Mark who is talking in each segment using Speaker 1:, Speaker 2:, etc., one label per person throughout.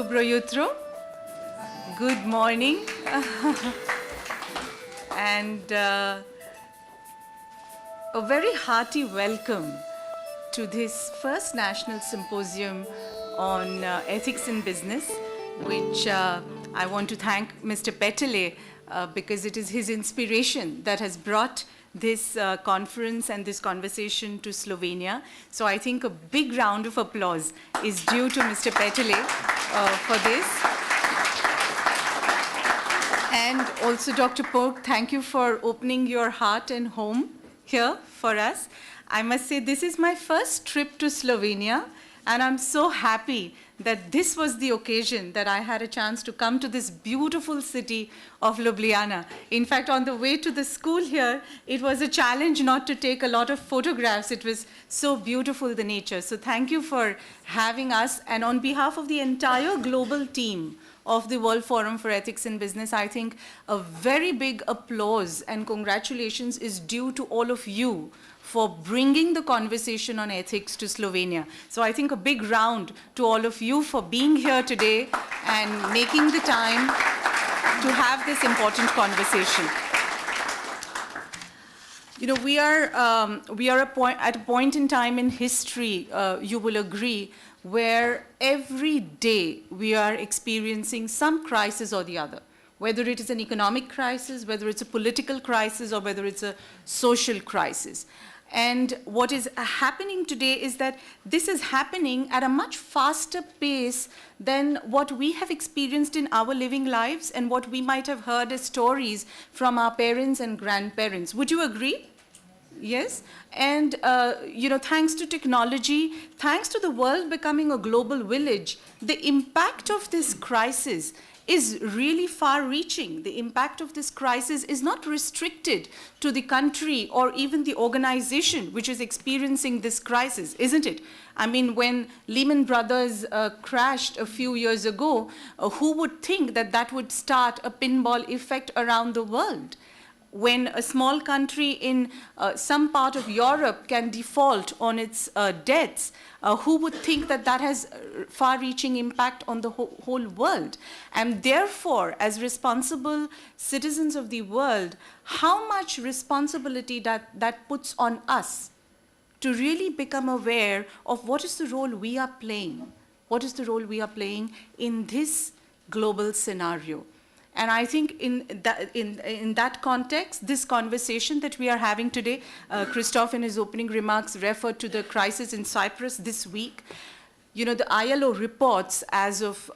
Speaker 1: Dobro jutro. Good morning. And a very hearty welcome to this first National Symposium on Ethics in Business, which I want to thank Mr. Petele because it is his inspiration that has brought this conference and this conversation to Slovenia. So I think a big round of applause is due to Mr. Petele for this. And also Dr. Pork, thank you for opening your heart and home here for us. I must say this is my first trip to Slovenia, and I'm so happy that this was the occasion that I had a chance to come to this beautiful city of Ljubljana. In fact, on the way to the school here, it was a challenge not to take a lot of photographs. It was so beautiful, the nature. So thank you for having us. And on behalf of the entire global team of the World Forum for Ethics in Business, I think a very big applause and congratulations is due to all of you for bringing the conversation on ethics to Slovenia. So I think a big round to all of you for being here today and making the time to have this important conversation. You know, we are at a point in time in history, you will agree, where every day we are experiencing some crisis or the other, whether it is an economic crisis, whether it's a political crisis, or whether it's a social crisis. And what is happening today is that this is happening at a much faster pace than what we have experienced in our living lives and what we might have heard as stories from our parents and grandparents. Would you agree? Yes, and you know, thanks to technology, thanks to the world becoming a global village, the impact of this crisis is really far-reaching. The impact of this crisis is not restricted to the country or even the organization which is experiencing this crisis, isn't it? I mean, when Lehman Brothers crashed a few years ago, who would think that that would start a pinball effect around the world? When a small country in some part of Europe can default on its debts, who would think that that has far-reaching impact on the whole world? And therefore, as responsible citizens of the world, how much responsibility that puts on us to really become aware of what is the role we are playing? What is the role we are playing in this global scenario? And I think in that context, this conversation that we are having today, Christoph in his opening remarks referred to the crisis in Cyprus this week. You know, the ILO reports as of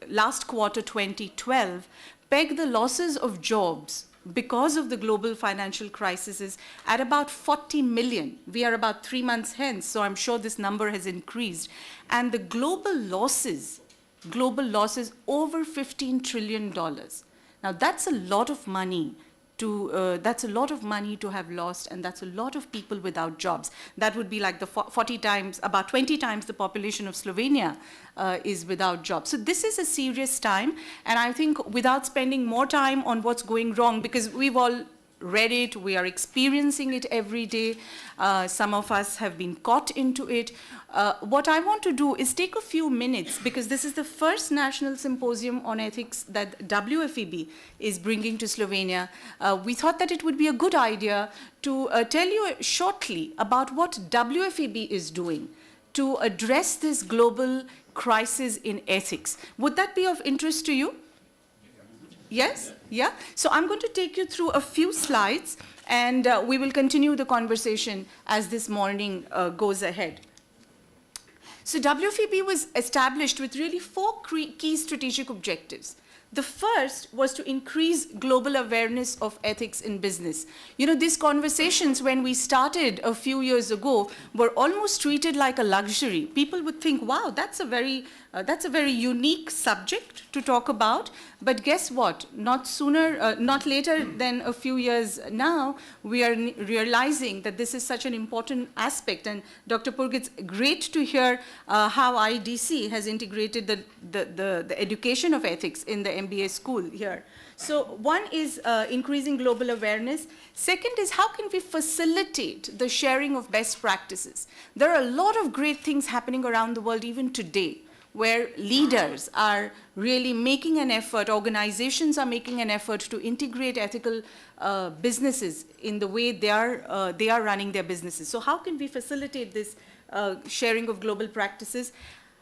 Speaker 1: last quarter 2012 peg the losses of jobs because of the global financial crisis at about 40 million. We are about 3 months hence, so I'm sure this number has increased. And the global losses over $15 trillion. Now that's a lot of money to have lost, and that's a lot of people without jobs. That would be like the 40 times, about 20 times the population of Slovenia is without jobs. So this is a serious time, and I think without spending more time on what's going wrong, because we've all read it, we are experiencing it every day, some of us have been caught into it. What I want to do is take a few minutes, because this is the first National Symposium on Ethics that WFEB is bringing to Slovenia. We thought that it would be a good idea to tell you shortly about what WFEB is doing to address this global crisis in ethics. Would that be of interest to you? Yes? Yeah? So I'm going to take you through a few slides, and we will continue the conversation as this morning goes ahead. So WFEB was established with really 4 key strategic objectives. The first was to increase global awareness of ethics in business. You know, these conversations, when we started a few years ago, were almost treated like a luxury. People would think, wow, that's a very unique subject to talk about. But guess what? Not later than a few years now, we are realizing that this is such an important aspect. And Dr. Purg, it's great to hear how IDC has integrated the education of ethics in the MBA school here. So one is increasing global awareness. Second is how can we facilitate the sharing of best practices? There are a lot of great things happening around the world even today. where leaders are really making an effort, organizations are making an effort to integrate ethical businesses in the way they are running their businesses. So how can we facilitate this sharing of global practices?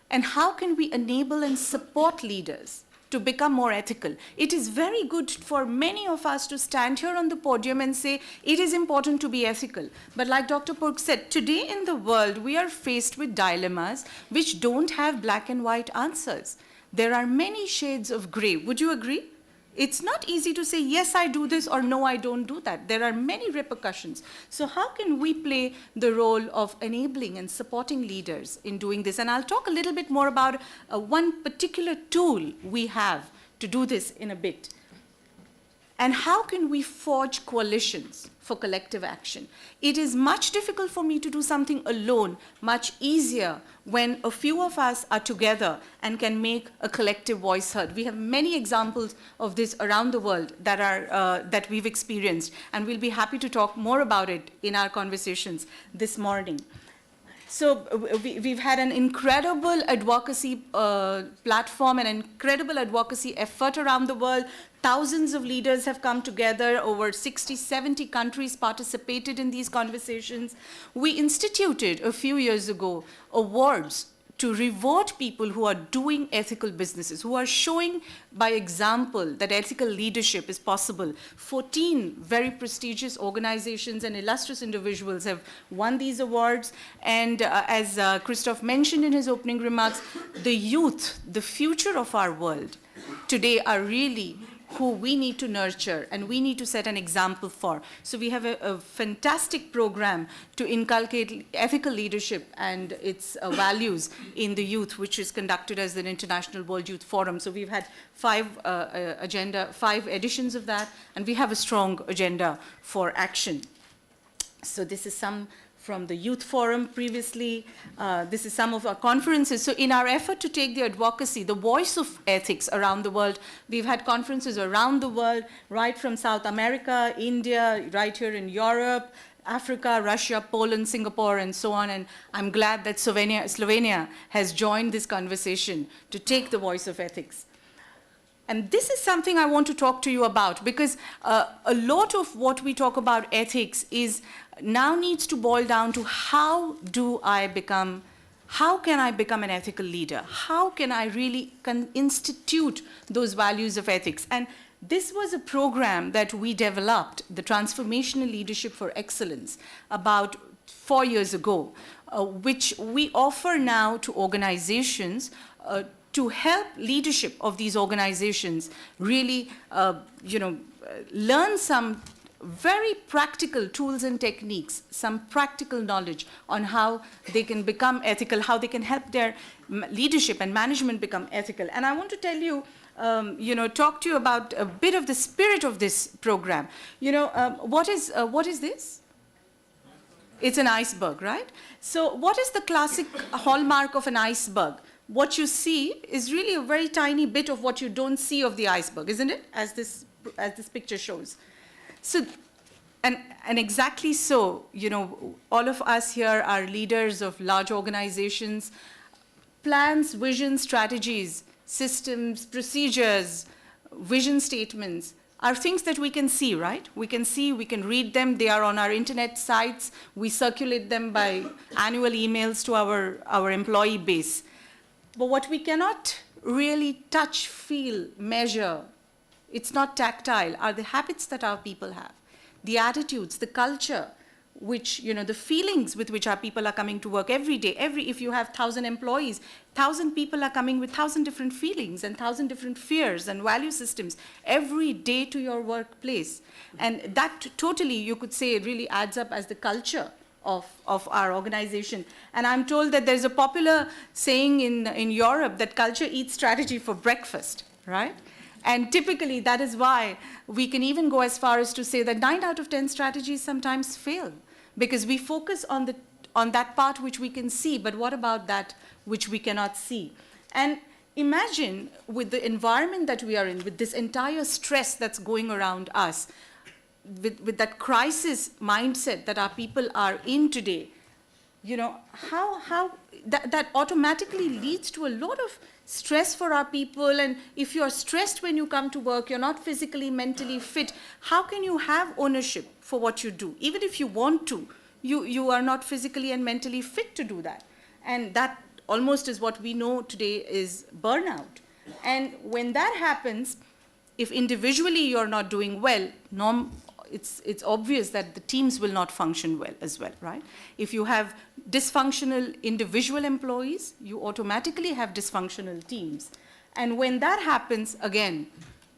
Speaker 1: And how can we enable and support leaders to become more ethical? It is very good for many of us to stand here on the podium and say, it is important to be ethical. But like Dr. Purk said, today in the world, we are faced with dilemmas which don't have black and white answers. There are many shades of gray. Would you agree? It's not easy to say, yes, I do this, or no, I don't do that. There are many repercussions. So how can we play the role of enabling and supporting leaders in doing this? And I'll talk a little bit more about one particular tool we have to do this in a bit. And how can we forge coalitions for collective action? It is much difficult for me to do something alone, much easier when a few of us are together and can make a collective voice heard. We have many examples of this around the world that we've experienced, and we'll be happy to talk more about it in our conversations this morning. So we've had an incredible advocacy platform, an incredible advocacy effort around the world. Thousands of leaders have come together. Over 60, 70 countries participated in these conversations. We instituted a few years ago awards to reward people who are doing ethical businesses, who are showing by example that ethical leadership is possible. 14 very prestigious organizations and illustrious individuals have won these awards. And as Christoph mentioned in his opening remarks, the youth, the future of our world today are really who we need to nurture and we need to set an example for. So we have a fantastic program to inculcate ethical leadership and its values in the youth, which is conducted as an International World Youth Forum. So we've had five editions of that, and we have a strong agenda for action. So this is some from the Youth Forum previously. This is some of our conferences. So in our effort to take the advocacy, the voice of ethics around the world, we've had conferences around the world, right from South America, India, right here in Europe, Africa, Russia, Poland, Singapore, and so on. And I'm glad that Slovenia has joined this conversation to take the voice of ethics. And this is something I want to talk to you about, because a lot of what we talk about ethics is now needs to boil down to how can I become an ethical leader? How can I really institute those values of ethics? And this was a program that we developed, the Transformational Leadership for Excellence, about 4 years ago, which we offer now to organizations to help leadership of these organizations really, learn some very practical tools and techniques, some practical knowledge on how they can become ethical, how they can help their leadership and management become ethical. And I want to tell you, talk to you about a bit of the spirit of this program. What is this? It's an iceberg, right? So what is the classic hallmark of an iceberg? What you see is really a very tiny bit of what you don't see of the iceberg, isn't it? As this picture shows. So, and exactly so, all of us here are leaders of large organizations. Plans, visions, strategies, systems, procedures, vision statements are things that we can see, right? We can see, we can read them. They are on our internet sites. We circulate them by annual emails to our employee base. But what we cannot really touch, feel, measure, it's not tactile, are the habits that our people have, the attitudes, the culture, which, the feelings with which our people are coming to work every day. If you have 1,000 employees, 1,000 people are coming with 1,000 different feelings and 1,000 different fears and value systems every day to your workplace. And that totally, you could say, really adds up as the culture of our organization. And I'm told that there's a popular saying in Europe that culture eats strategy for breakfast, right? And typically that is why we can even go as far as to say that 9 out of 10 strategies sometimes fail, because we focus on that part which we can see, but what about that which we cannot see? And imagine with the environment that we are in, with this entire stress that's going around us, with that crisis mindset that our people are in today, you know, how that automatically leads to a lot of stress for our people. And if you're stressed when you come to work, you're not physically, mentally fit, how can you have ownership for what you do? Even if you want to, you are not physically and mentally fit to do that. And that almost is what we know today is burnout. And when that happens, if individually you're not doing well, it's obvious that the teams will not function well as well, right? If you have dysfunctional individual employees, you automatically have dysfunctional teams. And when that happens, again,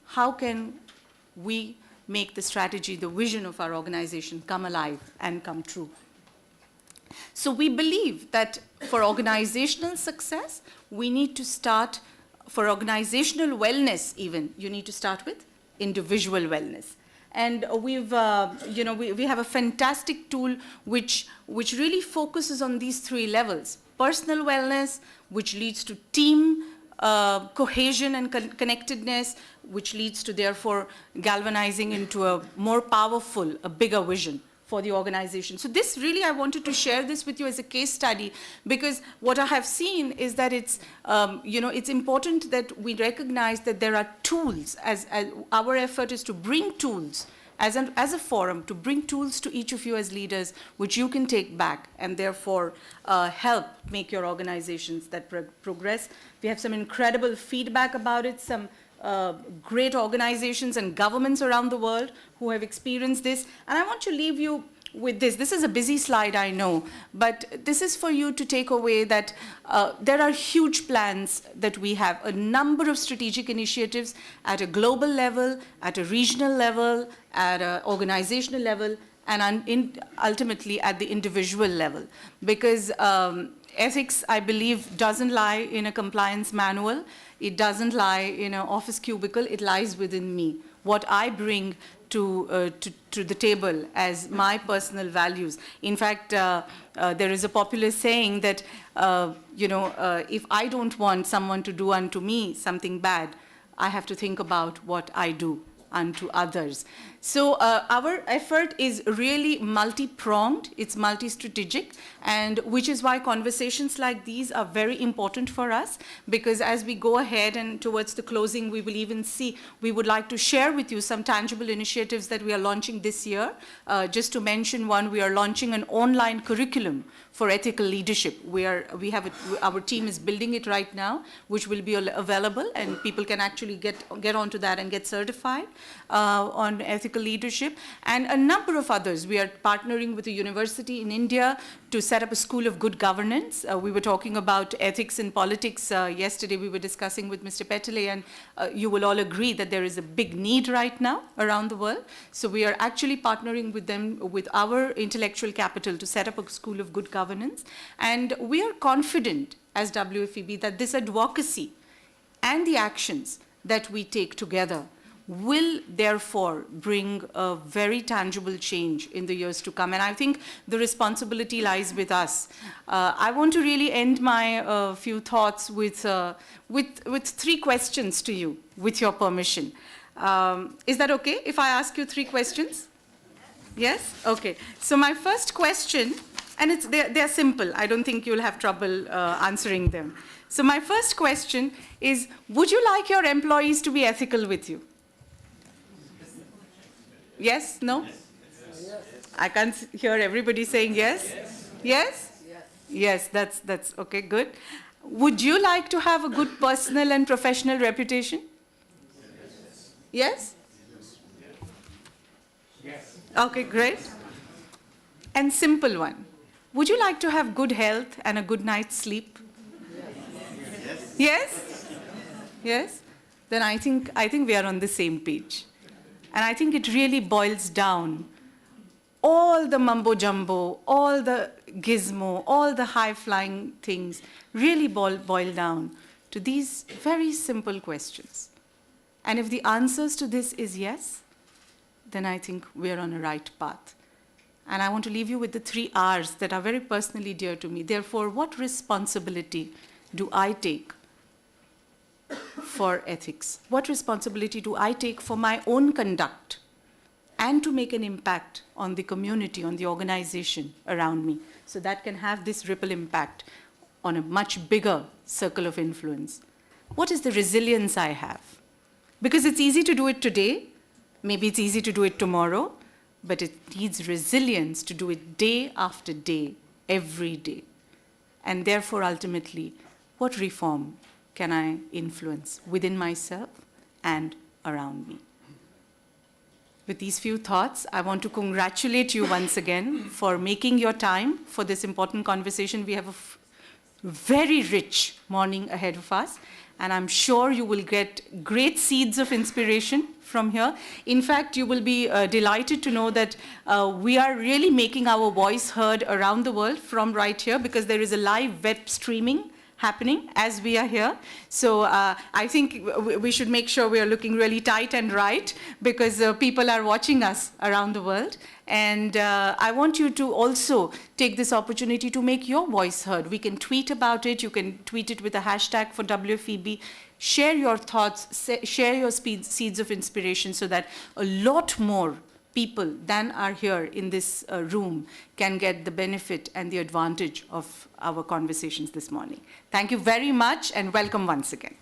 Speaker 1: how can we make the strategy, the vision of our organization come alive and come true? So we believe that for organizational success, we need to start, for organizational wellness even, you need to start with individual wellness. And we've, you know, we have a fantastic tool which really focuses on these three levels. Personal wellness, which leads to team cohesion and connectedness, which leads to therefore galvanizing into a more powerful, a bigger vision for the organization. So this really, I wanted to share this with you as a case study, because what I have seen is that it's, you know, it's important that we recognize that there are tools, as our effort is to bring tools as a forum, to bring tools to each of you as leaders, which you can take back and therefore help make your organizations that progress. We have some incredible feedback about it, some great organizations and governments around the world who have experienced this. And I want to leave you with this. This is a busy slide, I know, but this is for you to take away that there are huge plans that we have, a number of strategic initiatives at a global level, at a regional level, at an organizational level, and ultimately at the individual level. Because ethics, I believe, doesn't lie in a compliance manual. It doesn't lie in an office cubicle. It lies within me. What I bring to the table as my personal values. In fact, there is a popular saying that, you know, if I don't want someone to do unto me something bad, I have to think about what I do unto others. So our effort is really multi-pronged, it's multi-strategic, and which is why conversations like these are very important for us, because as we go ahead and towards the closing, we will even see, we would like to share with you some tangible initiatives that we are launching this year. Just to mention one, we are launching an online curriculum for ethical leadership. Our team is building it right now, which will be available, and people can actually get onto that and get certified on ethical leadership, and a number of others. We are partnering with a university in India to set up a school of good governance. We were talking about ethics in politics yesterday. We were discussing with Mr. Petele, and you will all agree that there is a big need right now around the world. So we are actually partnering with them, with our intellectual capital, to set up a school of good governance. And we are confident as WFEB that this advocacy and the actions that we take together will therefore bring a very tangible change in the years to come. And I think the responsibility lies with us. I want to really end my few thoughts with three questions to you, with your permission. Is that okay if I ask you three questions? Yes? Okay. So my first question, and they're simple. I don't think you'll have trouble answering them. So my first question is, would you like your employees to be ethical with you? Yes? No? Yes. I can't hear everybody saying yes. Yes? Yes? Yes, that's okay, good. Would you like to have a good personal and professional reputation? Yes? Yes. Okay, great. And simple one. Would you like to have good health and a good night's sleep? Yes? Yes? Yes? Then I think we are on the same page. And I think it really boils down. All the mumbo-jumbo, all the gizmo, all the high-flying things really boil down to these very simple questions. And if the answers to this is yes, then I think we're on a right path. And I want to leave you with the 3 R's that are very personally dear to me. Therefore, what responsibility do I take for ethics? What responsibility do I take for my own conduct and to make an impact on the community, on the organization around me. So that can have this ripple impact on a much bigger circle of influence. What is the resilience I have? Because it's easy to do it today, maybe it's easy to do it tomorrow, but it needs resilience to do it day after day, every day. And therefore, ultimately, what reform can I influence within myself and around me? With these few thoughts, I want to congratulate you once again for making your time for this important conversation. We have a very rich morning ahead of us, and I'm sure you will get great seeds of inspiration from here. In fact, you will be delighted to know that we are really making our voice heard around the world from right here, because there is a live web streaming happening as we are here. So I think we should make sure we are looking really tight and right, because people are watching us around the world. And I want you to also take this opportunity to make your voice heard. We can tweet about it. You can tweet it with a hashtag for WFEB. Share your thoughts, share your seeds of inspiration, so that a lot more people than are here in this room can get the benefit and the advantage of our conversations this morning. Thank you very much, and welcome once again.